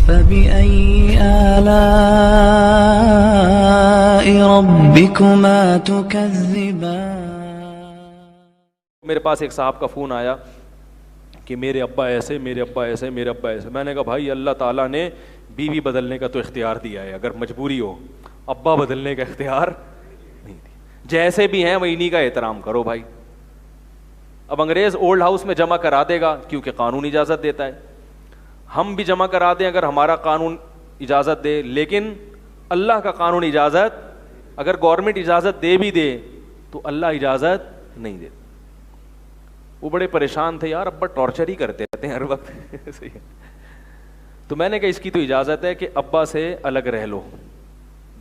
فبأي آلاء ربكما تكذبان. میرے پاس ایک صاحب کا فون آیا کہ میرے ابا ایسے، میرے ابا ایسے، میرے ابا ایسے. میں نے کہا بھائی اللہ تعالیٰ نے بیوی بدلنے کا تو اختیار دیا ہے، اگر مجبوری ہو. ابا بدلنے کا اختیار نہیں دیا. جیسے بھی ہیں وہ انہی کا احترام کرو بھائی. اب انگریز اولڈ ہاؤس میں جمع کرا دے گا کیونکہ قانون اجازت دیتا ہے، ہم بھی جمع کرا دیں اگر ہمارا قانون اجازت دے، لیکن اللہ کا قانون اجازت، اگر گورنمنٹ اجازت دے بھی دے تو اللہ اجازت نہیں دے. وہ بڑے پریشان تھے، یار ابا ٹارچر ہی کرتے رہتے ہیں ہر وقت. صحیح ہے. تو میں نے کہا اس کی تو اجازت ہے کہ ابا سے الگ رہ لو،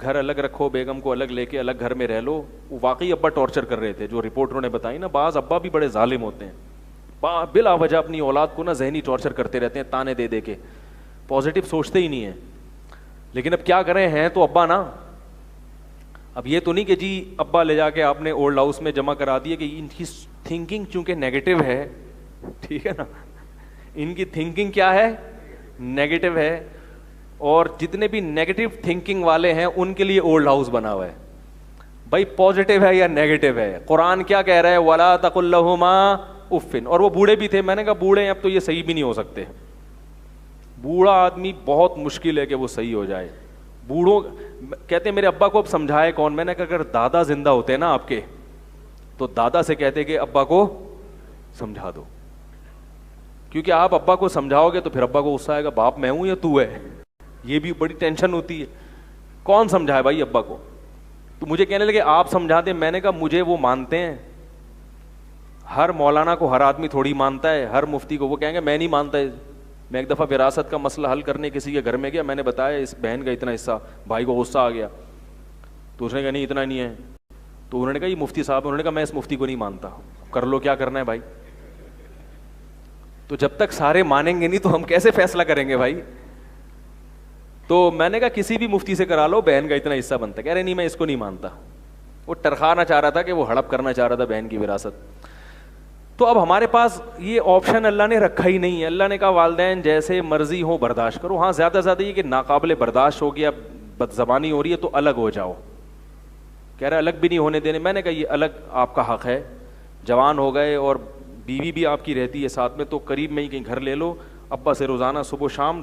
گھر الگ رکھو، بیگم کو الگ لے کے الگ گھر میں رہ لو. وہ واقعی ابا ٹارچر کر رہے تھے، جو رپورٹروں نے بتائی نا. بعض ابا بھی بڑے ظالم ہوتے ہیں، بلا وجہ اپنی اولاد کو نا ذہنی ٹارچر کرتے رہتے ہیں، تانے دے دے کے، پازیٹیو سوچتے ہی نہیں ہیں. لیکن اب کیا کریں، ہیں تو ابا نا. اب یہ تو نہیں کہ جی ابا لے جا کے آپ نے اولڈ ہاؤس میں جمع کرا دیے کہ ان کی تھنکنگ چونکہ نیگیٹو ہے، ٹھیک ہے نا، ان کی تھنکنگ کیا ہے، نیگیٹو ہے. اور جتنے بھی نیگیٹو تھنکنگ والے ہیں ان کے لیے اولڈ ہاؤس بنا ہوا ہے. بھائی پازیٹیو ہے یا نیگیٹو ہے؟ قرآن کیا کہہ رہا ہے، وَلَا تَقُل لَهُمَا اُفٍّ. اور وہ بوڑھے بھی تھے. میں نے کہا بوڑھے ہیں اب تو یہ صحیح بھی نہیں ہو سکتے. بوڑھا آدمی بہت مشکل ہے کہ وہ صحیح ہو جائے. بوڑھوں کہتے ہیں میرے ابا کو اب سمجھائے کون. میں نے کہا اگر دادا زندہ ہوتے نا آپ کے تو دادا سے کہتے کہ ابا کو سمجھا دو، کیونکہ آپ ابا کو سمجھاؤ گے تو پھر ابا کو غصہ آئے گا، باپ میں ہوں یا تو ہے. یہ بھی بڑی ٹینشن ہوتی ہے. کون سمجھائے بھائی ابا کو؟ تو مجھے کہنے لگے آپ سمجھا دیں. میں نے کہا مجھے وہ مانتے ہیں. ہر مولانا کو ہر آدمی تھوڑی مانتا ہے، ہر مفتی کو. وہ کہیں گے میں نہیں مانتا. میں ایک دفعہ وراثت کا مسئلہ حل کرنے کسی کے گھر میں گیا، میں نے بتایا اس بہن کا اتنا حصہ، بھائی کو غصہ آ گیا. تو اس نے کہا نہیں اتنا نہیں ہے. تو انہوں نے کہا یہ مفتی صاحب، انہوں نے کہا میں اس مفتی کو نہیں مانتا. کر لو کیا کرنا ہے بھائی. تو جب تک سارے مانیں گے نہیں تو ہم کیسے فیصلہ کریں گے بھائی. تو میں نے کہا کسی بھی مفتی سے کرا لو، بہن کا اتنا حصہ بنتا ہے. کہہ رہے نہیں میں اس کو نہیں مانتا. وہ ٹرخانا چاہ رہا تھا کہ وہ ہڑپ کرنا چاہ رہا تھا بہن کی وراثت. تو اب ہمارے پاس یہ آپشن اللہ نے رکھا ہی نہیں ہے. اللہ نے کہا والدین جیسے مرضی ہو برداشت کرو. ہاں زیادہ زیادہ یہ کہ ناقابل برداشت ہو گیا، بد زبانی ہو رہی ہے تو الگ ہو جاؤ. کہہ رہا الگ بھی نہیں ہونے دینے. میں نے کہا یہ الگ آپ کا حق ہے. جوان ہو گئے اور بیوی بھی آپ کی رہتی ہے ساتھ میں تو قریب میں ہی کہیں گھر لے لو. ابا سے روزانہ صبح و شام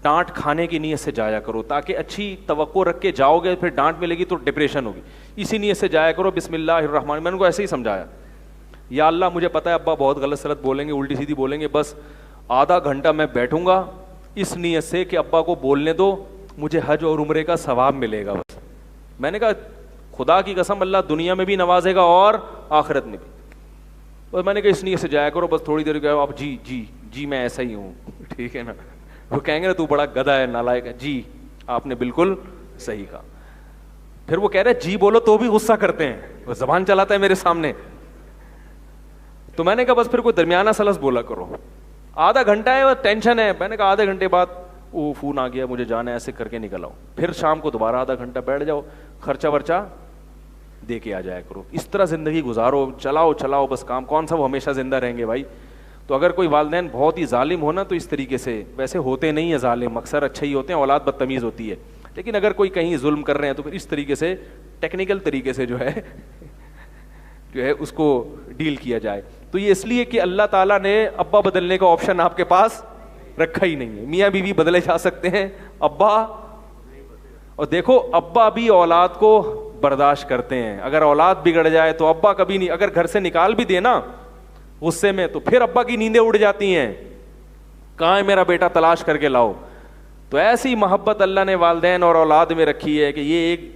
ڈانٹ کھانے کی نیت سے جایا کرو، تاکہ اچھی توقع رکھ کے جاؤ گے، پھر ڈانٹ ملے گی تو ڈپریشن ہوگی. اسی نیت سے جایا کرو. بسم اللہ الرحمن. میں نے کو ایسے ہی سمجھایا. یا اللہ مجھے پتا ہے ابا بہت غلط سلط بولیں گے، الٹی سیدھی بولیں گے، بس آدھا گھنٹہ میں بیٹھوں گا اس نیت سے کہ ابا کو بولنے دو، مجھے حج اور عمرے کا ثواب ملے گا بس. میں نے کہا خدا کی قسم اللہ دنیا میں بھی نوازے گا اور آخرت میں بھی. اور میں نے کہا اس نیت سے جایا کرو. بس تھوڑی دیر گیا آپ جی جی جی میں ایسا ہی ہوں، ٹھیک ہے نا. وہ کہیں گے نا تو بڑا گدھا ہے نالائق ہے. جی آپ نے بالکل صحیح کہا. پھر وہ کہہ رہے جی بولو تو بھی غصہ کرتے ہیں، وہ زبان چلاتا ہے میرے سامنے. تو میں نے کہا بس پھر کوئی درمیانہ سلس بولا کرو. آدھا گھنٹہ ہے وہ ٹینشن ہے. میں نے کہا آدھے گھنٹے بعد وہ فون آ گیا مجھے جانا ہے، ایسے کر کے نکل آؤ. پھر شام کو دوبارہ آدھا گھنٹہ بیٹھ جاؤ، خرچہ ورچہ دے کے آ جایا کرو. اس طرح زندگی گزارو. چلاؤ بس کام. کون سا وہ ہمیشہ زندہ رہیں گے بھائی. تو اگر کوئی والدین بہت ہی ظالم ہونا تو اس طریقے سے، ویسے ہوتے نہیں ہیں ظالم، اکثر اچھے ہی ہوتے ہیں، اولاد بدتمیز ہوتی ہے. لیکن اگر کوئی کہیں ظلم کر رہے ہیں تو پھر اس طریقے سے ٹیکنیکل طریقے سے جو ہے اس کو ڈیل کیا جائے. تو یہ اس لیے کہ اللہ تعالیٰ نے ابا بدلنے کا آپشن آپ کے پاس رکھا ہی نہیں ہے. میاں بیوی بدلے جا سکتے ہیں، ابا. اور دیکھو ابا بھی اولاد کو برداشت کرتے ہیں. اگر اولاد بگڑ جائے تو ابا کبھی نہیں. اگر گھر سے نکال بھی دے نا غصے میں تو پھر ابا کی نیندیں اڑ جاتی ہیں، کہاں ہے میرا بیٹا تلاش کر کے لاؤ. تو ایسی محبت اللہ نے والدین اور اولاد میں رکھی ہے کہ یہ ایک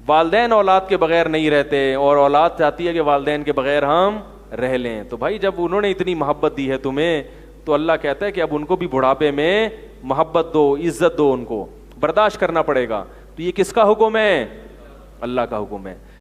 والدین اولاد کے بغیر نہیں رہتے اور اولاد چاہتی ہے کہ والدین کے بغیر ہم رہ لیں. تو بھائی جب انہوں نے اتنی محبت دی ہے تمہیں تو اللہ کہتا ہے کہ اب ان کو بھی بڑھاپے میں محبت دو، عزت دو، ان کو برداشت کرنا پڑے گا. تو یہ کس کا حکم ہے؟ اللہ کا حکم ہے.